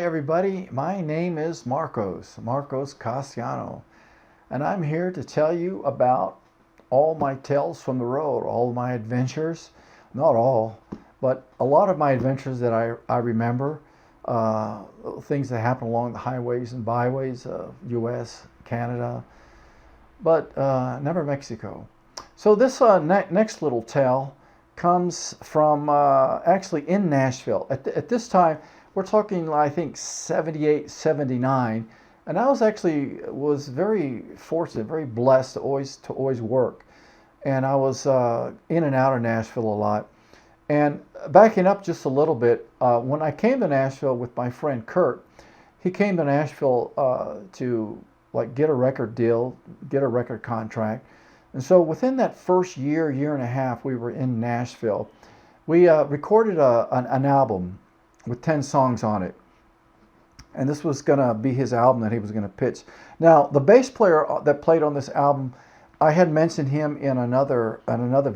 Hi everybody, my name is Marcos Cassiano, and I'm here to tell you about all my tales from the road, all my adventures, not all, but a lot of my adventures that I remember, things that happen along the highways and byways of US, Canada, but never Mexico. So this next little tale comes from actually in Nashville. At this time, we're talking, I think, 78, 79, and I was very fortunate, very blessed to always work, and I was in and out of Nashville a lot. And backing up just a little bit, when I came to Nashville with my friend Kurt, he came to Nashville to get a record deal, get a record contract. And so within that first year and a half we were in Nashville, we recorded an album with 10 songs on it. And this was going to be his album that he was going to pitch. Now, the bass player that played on this album, I had mentioned him in another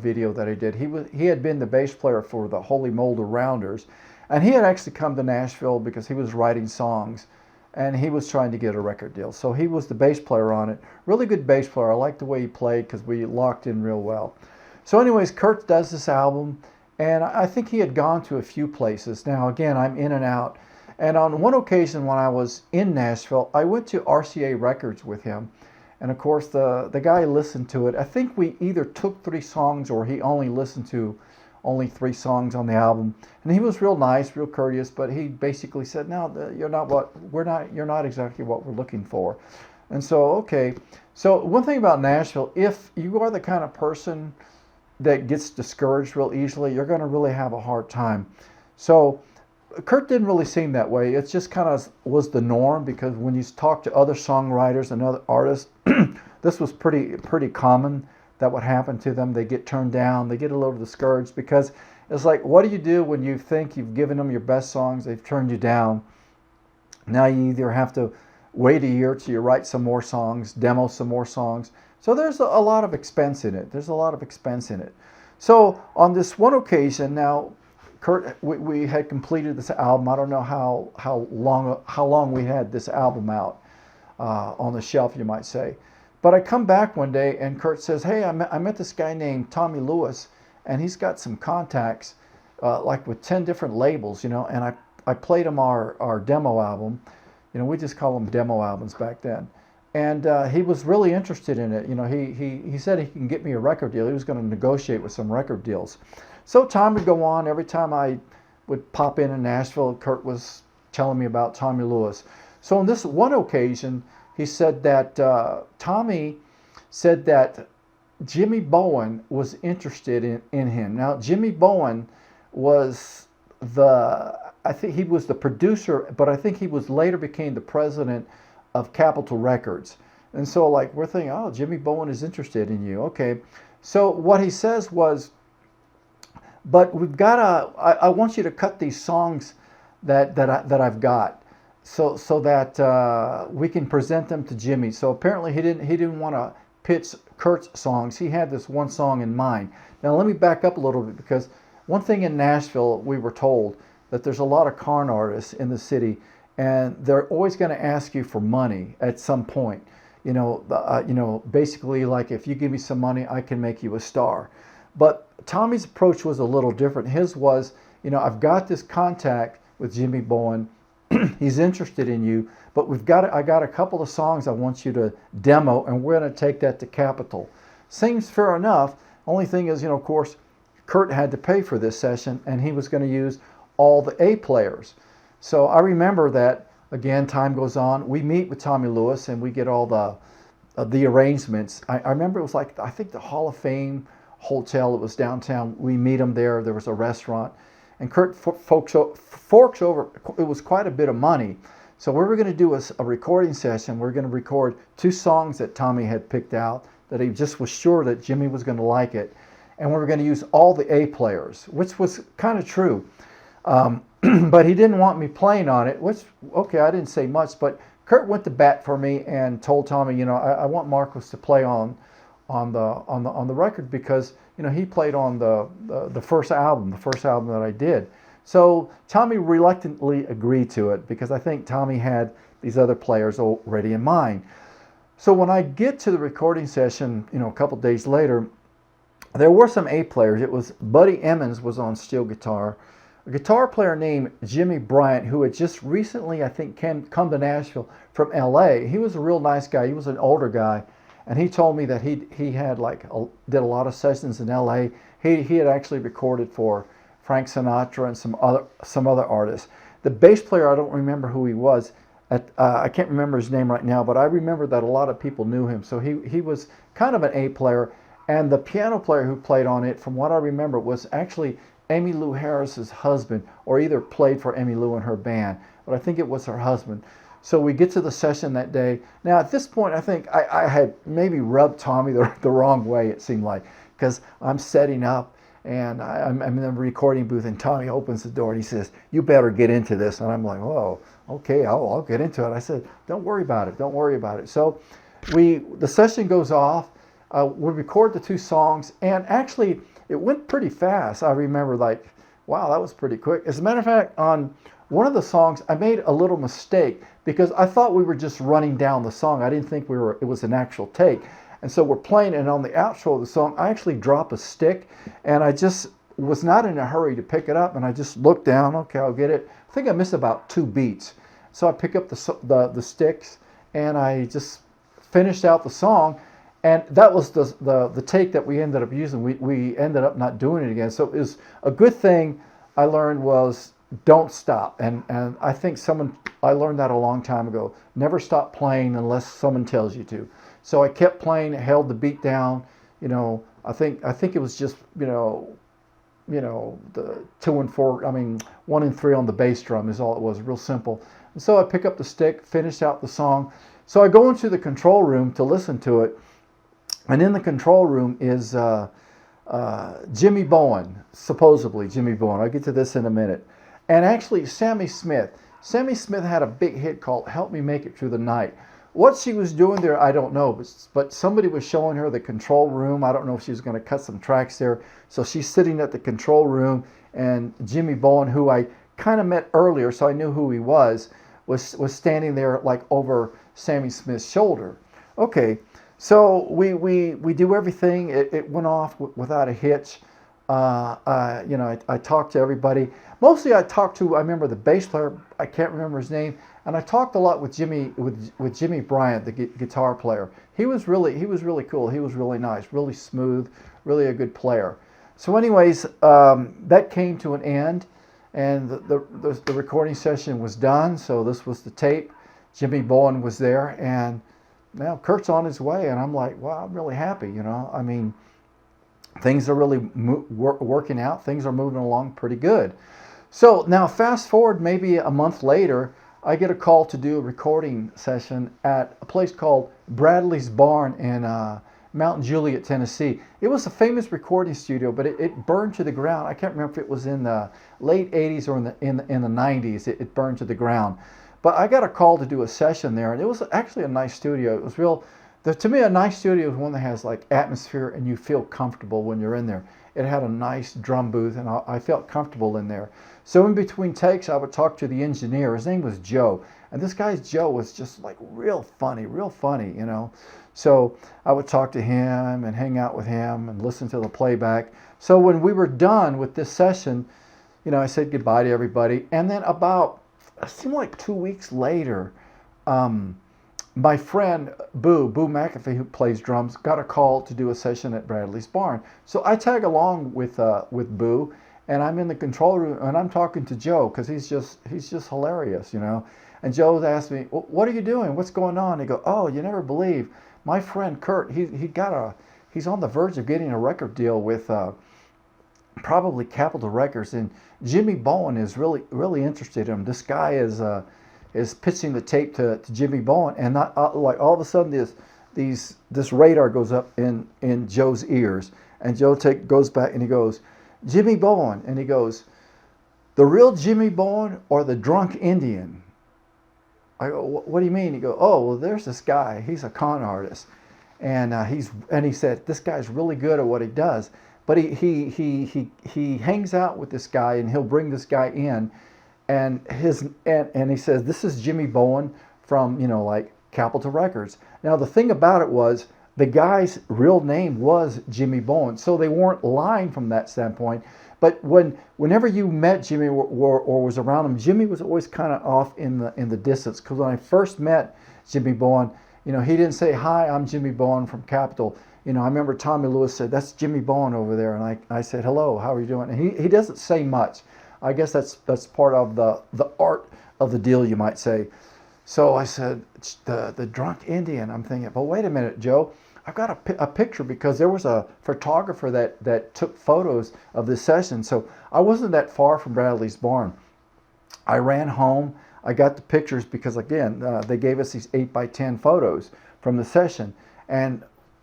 video that I did. He had been the bass player for the Holy Molder Rounders, and he had actually come to Nashville because he was writing songs and he was trying to get a record deal. So he was the bass player on it. Really good bass player. I liked the way he played because we locked in real well. So anyways, Kurt does this album, and I think he had gone to a few places. Now again, I'm in and out. And on one occasion when I was in Nashville, I went to RCA Records with him. And of course the guy listened to it. I think we either took 3 songs or he only listened to only 3 songs on the album. And he was real nice, real courteous, but he basically said, "No, you're not exactly what we're looking for." And so, okay. So one thing about Nashville, if you are the kind of person that gets discouraged real easily, you're going to really have a hard time. So Kurt didn't really seem that way. It just kind of was the norm, because when you talk to other songwriters and other artists, this was pretty common that would happen to them. They get turned down, they get a little discouraged, because it's like, what do you do when you think you've given them your best songs, they've turned you down? Now you either have to wait a year till you write some more songs, demo some more songs. So there's a lot of expense in it. So on this one occasion, now Kurt, we had completed this album. I don't know how long we had this album out on the shelf, you might say. But I come back one day and Kurt says, "Hey, I met this guy named Tommy Lewis, and he's got some contacts with 10 different labels, and I played him our demo album. We just call them demo albums back then. And he was really interested in it. He said he can get me a record deal. He was going to negotiate with some record deals." So time would go on. Every time I would pop in Nashville, Kurt was telling me about Tommy Lewis. So on this one occasion, he said that Tommy said that Jimmy Bowen was interested in him. Now, Jimmy Bowen was I think he was the producer, but I think he later became the president of Capitol Records. And so we're thinking, oh, Jimmy Bowen is interested in you. Okay. So what he says was, but I want you to cut these songs that I've got, so that we can present them to Jimmy. So apparently he didn't want to pitch Kurt's songs. He had this one song in mind. Now let me back up a little bit, because one thing in Nashville, we were told that there's a lot of con artists in the city, and they're always going to ask you for money at some point. Basically, like, if you give me some money, I can make you a star. But Tommy's approach was a little different. His was, I've got this contact with Jimmy Bowen. He's interested in you, but I got a couple of songs I want you to demo, and we're going to take that to Capitol. Seems fair enough. Only thing is, of course, Kurt had to pay for this session, and he was going to use all the A players. So I remember that, again, time goes on. We meet with Tommy Lewis, and we get all the arrangements. I remember it was I think the Hall of Fame Hotel. It was downtown. We meet him there. There was a restaurant, and Kurt forks over. It was quite a bit of money. So we were going to do a recording session. We were going to record 2 songs that Tommy had picked out, that he just was sure that Jimmy was going to like it, and we were going to use all the A players, which was kind of true. But he didn't want me playing on it, which, okay, I didn't say much, but Kurt went to bat for me and told Tommy, I want Marcos to play on the record, because he played on the first album that I did. So Tommy reluctantly agreed to it because I think Tommy had these other players already in mind. So when I get to the recording session, a couple days later, there were some A players. It was Buddy Emmons was on steel guitar, a guitar player named Jimmy Bryant, who had just recently, I think, come to Nashville from L.A. He was a real nice guy. He was an older guy, and he told me that he had did a lot of sessions in L.A. He had actually recorded for Frank Sinatra and some other artists. The bass player, I don't remember who he was. I can't remember his name right now, but I remember that a lot of people knew him. So he was kind of an A player. And the piano player who played on it, from what I remember, was actually Emmylou Harris's husband, or either played for Emmylou in her band. But I think it was her husband. So we get to the session that day. Now, at this point, I think I had maybe rubbed Tommy the wrong way, it seemed like, because I'm setting up, and I'm in the recording booth, and Tommy opens the door, and he says, "You better get into this." And I'm like, "Oh, okay, I'll get into it." I said, "Don't worry about it. Don't worry about it." So the session goes off. We record the 2 songs, and actually, it went pretty fast. I remember, wow, that was pretty quick. As a matter of fact, on one of the songs, I made a little mistake because I thought we were just running down the song. I didn't think it was an actual take. And so we're playing, and on the outro of the song, I actually drop a stick, and I just was not in a hurry to pick it up, and I just looked down. Okay, I'll get it. I think I missed about 2 beats. So I pick up the sticks, and I just finished out the song. And that was the take that we ended up using. We ended up not doing it again. So it was a good thing I learned was don't stop. And I think I learned that a long time ago. Never stop playing unless someone tells you to. So I kept playing, held the beat down. I think it was just, the 2 and 4, 1 and 3 on the bass drum is all it was, real simple. And so I pick up the stick, finish out the song. So I go into the control room to listen to it. And in the control room is Jimmy Bowen, supposedly Jimmy Bowen. I'll get to this in a minute. And actually, Sammy Smith. Sammy Smith had a big hit called "Help Me Make It Through the Night." What she was doing there, I don't know. But somebody was showing her the control room. I don't know if she was going to cut some tracks there. So she's sitting at the control room, and Jimmy Bowen, who I kind of met earlier, so I knew who he was standing there over Sammy Smith's shoulder. Okay. So we do everything. It went off without a hitch. I talked to everybody. Mostly I remember the bass player. I can't remember his name. And I talked a lot with Jimmy Bryant, the guitar player. He was really cool. He was really nice, really smooth, really a good player. So anyways, that came to an end, and the recording session was done. So this was the tape. Jimmy Bowen was there, and now Kurt's on his way, and I'm like, wow, I'm really happy, things are really working out. Things are moving along pretty good. So now fast forward maybe a month later, I get a call to do a recording session at a place called Bradley's Barn in Mount Juliet, Tennessee. It was a famous recording studio, but it burned to the ground. I can't remember if it was in the late 80s or in the 90s. It burned to the ground. But I got a call to do a session there, and it was actually a nice studio. It was to me, a nice studio is one that has atmosphere, and you feel comfortable when you're in there. It had a nice drum booth, and I felt comfortable in there. So in between takes, I would talk to the engineer. His name was Joe, and this guy Joe was just real funny, So I would talk to him and hang out with him and listen to the playback. So when we were done with this session, I said goodbye to everybody, and then it seemed like 2 weeks later, my friend Boo McAfee, who plays drums, got a call to do a session at Bradley's Barn. So I tag along with Boo, and I'm in the control room, and I'm talking to Joe because he's just hilarious, And Joe asked me, "What are you doing? What's going on?" He goes, "Oh, you never believe, my friend Kurt. He's on the verge of getting a record deal with probably Capitol Records, and Jimmy Bowen is really interested in him. This guy is pitching the tape to Jimmy Bowen, and not all of a sudden this radar goes up in Joe's ears, and Joe goes back and he goes, "Jimmy Bowen," and he goes, "The real Jimmy Bowen or the drunk Indian?" I go, "What do you mean?" He goes, "Oh, well, there's this guy. He's a con artist, and he said this guy's really good at what he does, But he hangs out with this guy, and he'll bring this guy in, and he says, this is Jimmy Bowen from, like Capitol Records. Now the thing about it was, the guy's real name was Jimmy Bowen, so they weren't lying from that standpoint. But whenever you met Jimmy or was around him, Jimmy was always kind of off in the distance. Because when I first met Jimmy Bowen, he didn't say, "Hi, I'm Jimmy Bowen from Capitol." I remember Tommy Lewis said, "That's Jimmy Bowen over there," and I said, "Hello, how are you doing?" And he doesn't say much. I guess that's part of the art of the deal, you might say. So I said, the drunk Indian. I'm thinking, but wait a minute, Joe. I've got a picture, because there was a photographer that took photos of this session. So I wasn't that far from Bradley's barn. I ran home. I got the pictures because, again, they gave us these 8x10 photos from the session. And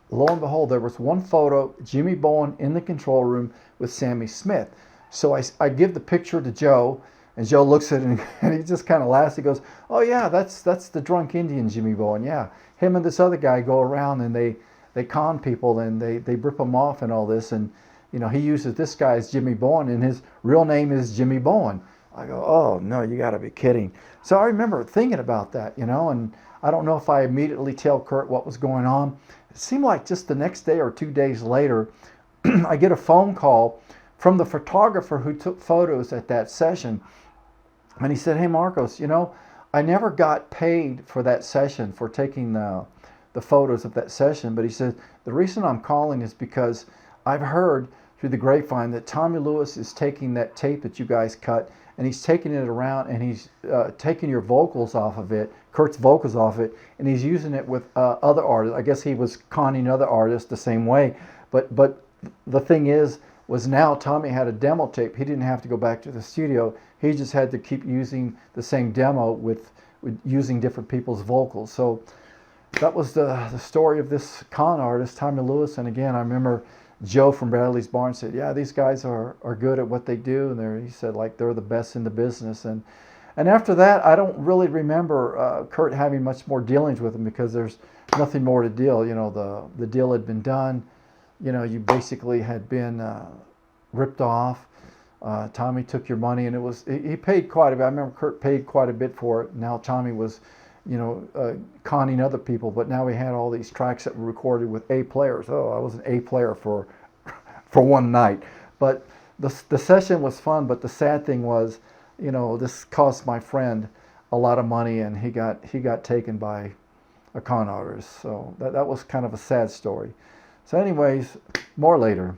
lo and behold, there was one photo, Jimmy Bowen in the control room with Sammy Smith. So I give the picture to Joe, and Joe looks at it and he just kind of laughs. He goes, "Oh yeah, that's the drunk Indian Jimmy Bowen. Yeah, him and this other guy go around and they con people and they rip them off and all this, and he uses this guy as Jimmy Bowen, and his real name is Jimmy Bowen." I go, "Oh no, you got to be kidding." So I remember thinking about that, and I don't know if I immediately tell Kurt what was going on. It seemed like just the next day or 2 days later, I get a phone call from the photographer who took photos at that session, and he said, "Hey Marcos, I never got paid for that session, for taking the photos of that session, but," he said, "the reason I'm calling is because I've heard through the grapevine that Tommy Lewis is taking that tape that you guys cut, and he's taking it around, and he's taking your vocals off of it, Kurt's vocals off it, and he's using it with other artists." I guess he was conning other artists the same way, but the thing was now Tommy had a demo tape. He didn't have to go back to the studio. He just had to keep using the same demo with using different people's vocals. So that was the story of this con artist, Tommy Lewis. And again, I remember Joe from Bradley's barn said, "Yeah, these guys are good at what they do," and he said they're the best in the business. And after that, I don't really remember Kurt having much more dealings with him, because there's nothing more to deal. The deal had been done. You basically had been ripped off. Tommy took your money, and he paid quite a bit. I remember Kurt paid quite a bit for it. Now Tommy was conning other people, but now we had all these tracks that were recorded with A players. Oh, I was an A player for one night. But the session was fun, but the sad thing was, this cost my friend a lot of money, and he got taken by a con artist. So that was kind of a sad story. So anyways, more later.